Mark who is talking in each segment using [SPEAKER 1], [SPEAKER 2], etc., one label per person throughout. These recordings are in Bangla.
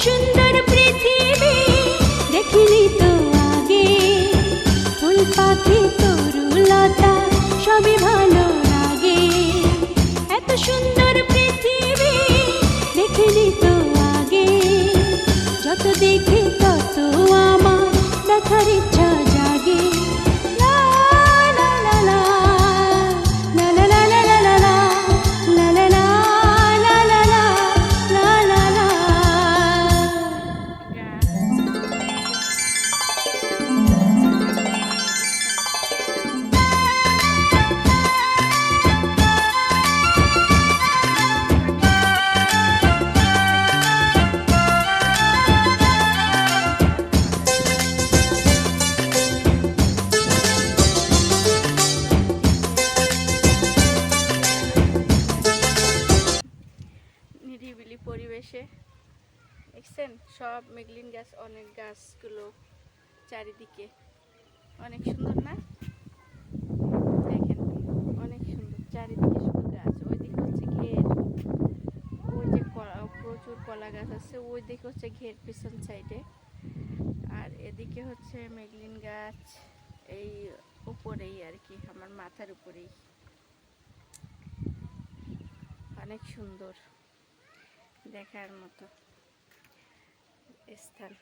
[SPEAKER 1] সুন্দর পৃথিবী দেখিনি তো আগে, ফুল পাখি তরুলতা সবই ভালো লাগে। এত সুন্দর পৃথিবী দেখিনি তো আগে, যত দেখি তত আমার দেখার ইচ্ছা জাগে। লা লা লা লা, লা লা লা লা লা লা, লা লা লা লা লা লা, লা লা লা।
[SPEAKER 2] নিরিবিলি পরিবেশে দেখছেন সব মেঘলিন গাছ, অনেক গাছগুলো চারিদিকে অনেক সুন্দর না? দেখেন অনেক সুন্দর, চারিদিকে শুধু গাছ। ওইদিকে হচ্ছে ঘের, ওই যে প্রচুর কলা গাছ আছে, ওই দিকে হচ্ছে ঘের পিছন সাইডে, আর এদিকে হচ্ছে মেঘলিন গাছ এই উপরেই আর কি, আমার মাথার উপরেই। অনেক সুন্দর, দেখার মতো স্থান।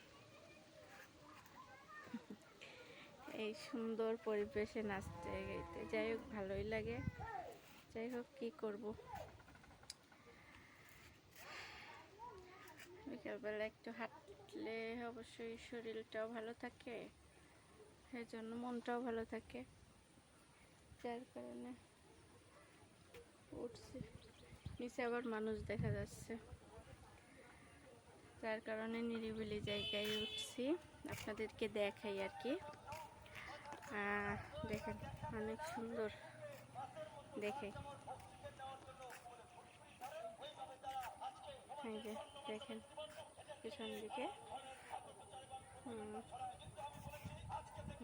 [SPEAKER 2] এই সুন্দর পরিবেশে নাচতে গাইতে যাই হোক ভালোই লাগে। যাই হোক কি করব, বিকালবেলা একটু হাঁটলে অবশ্যই শরীরটাও ভালো থাকে, সেই জন্য মনটাও ভালো থাকে, যার কারণে উঠছি। নিচে আবার মানুষ দেখা যাচ্ছে, যার কারণে নিরিবিলি জায়গায় উঠছি, আপনাদেরকে দেখাই আর কি। দেখেন অনেক সুন্দর, দেখে এই যে দেখেন পিছন দিকে,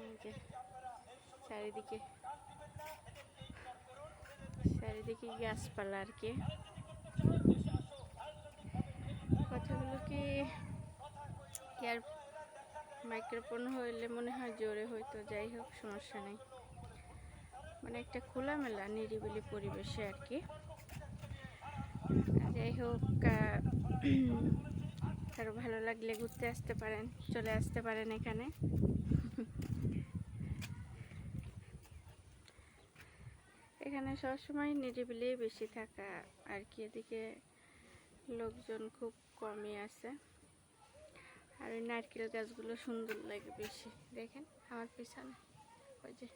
[SPEAKER 2] এই যে চারিদিকে চারিদিকে গাছপালা আর কি। কথাগুলো কি আর মাইক্রোফোন হইলে মনে হয় জোরে হইতো, যাই হোক সমস্যা নেই। মানে একটা খোলামেলা নিরিবিলি পরিবেশে আর কি। যাই হোক কারো ভালো লাগলে ঘুরতে আসতে পারেন, চলে আসতে পারেন এখানে। এখানে সবসময় নিরিবিলি বেশি থাকা আর কি, এদিকে লোকজন খুব কমই আছে। আর ওই নারকেল গাছগুলো সুন্দর লাগে বেশি। দেখেন আমার পিছনে ওই যে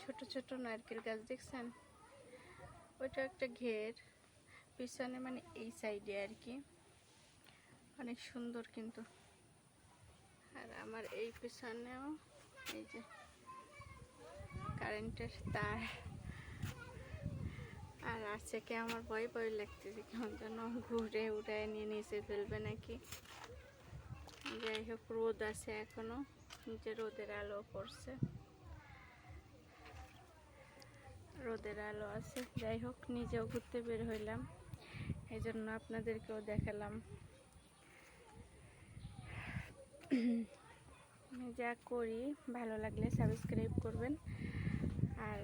[SPEAKER 2] ছোট ছোট নারকেল গাছ দেখছেন, ওইটা একটা ঘের পিছনে, মানে এই সাইডে আর কি, অনেক সুন্দর কিন্তু। আর আমার এই পিছনেও এই যে কারেন্টের তার, আর আছে কি আমার ভয় ভয় লাগতেছে কেমন যেন ঘুরে উড়ায় নিয়ে নিচে ফেলবে নাকি। যাই হোক রোদ আছে এখনো, নিচে রোদের আলো পড়ছে, রোদের আলো আছে। যাই হোক নিজেও ঘুরতে বের হইলাম, এই জন্য আপনাদেরকেও দেখালাম। যা করি ভালো লাগলে সাবস্ক্রাইব করবেন, আর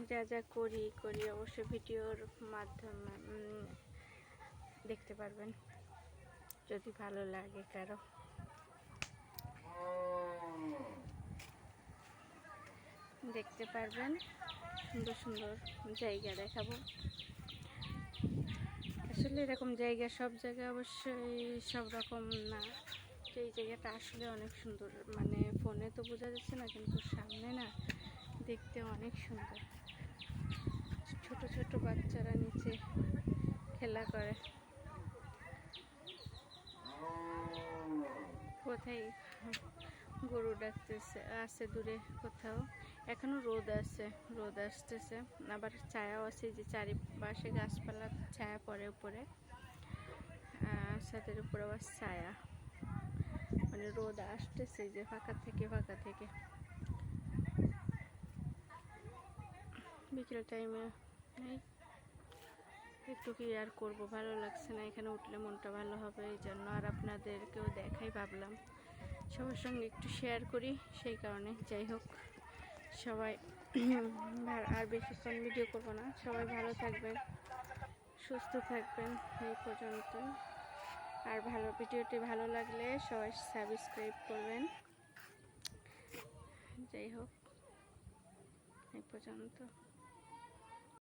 [SPEAKER 2] যা যা করি অবশ্যই ভিডিওর মাধ্যমে দেখতে পারবেন যদি ভালো লাগে কারো। দেখতে পারবেন, সুন্দর সুন্দর জায়গা দেখাবো। আসলে এরকম জায়গা সব জায়গায় অবশ্যই সব রকম না, এই জায়গাটা আসলে অনেক সুন্দর, মানে ফোনে তো বোঝা যাচ্ছে না, কিন্তু সামনে না দেখতে অনেক সুন্দর। ছোট ছোট বাচ্চারা নিচে খেলা করে। কোথায় গরু ডাকতেছে, আছে দূরে কোথাও, এখনো রোদ আছে, রোদ আসতেছে, আবার ছায়াও আছে, যে চারিপাশে গাছপালা ছায়া পড়ে উপরে, ছাদের উপরে আবার ছায়া, মানে রোদ আসতেছে যে ফাঁকা থেকে বিকেল টাইমে একটু কি আর করব, ভালো লাগছে না। এখানে উঠলে মনটা ভালো হবে এই জন্য, আর আপনাদেরকেও দেখাই ভাবলাম সবার সঙ্গে একটু শেয়ার করি, সেই কারণে। যাই হোক, সবাই আর বেশিক্ষণ ভিডিও করব না। সবাই ভালো থাকবেন, সুস্থ থাকবেন, এই পর্যন্ত। আর ভিডিওটি ভালো লাগলে সবাই সাবস্ক্রাইব করবেন। যাই হোক, এই পর্যন্ত।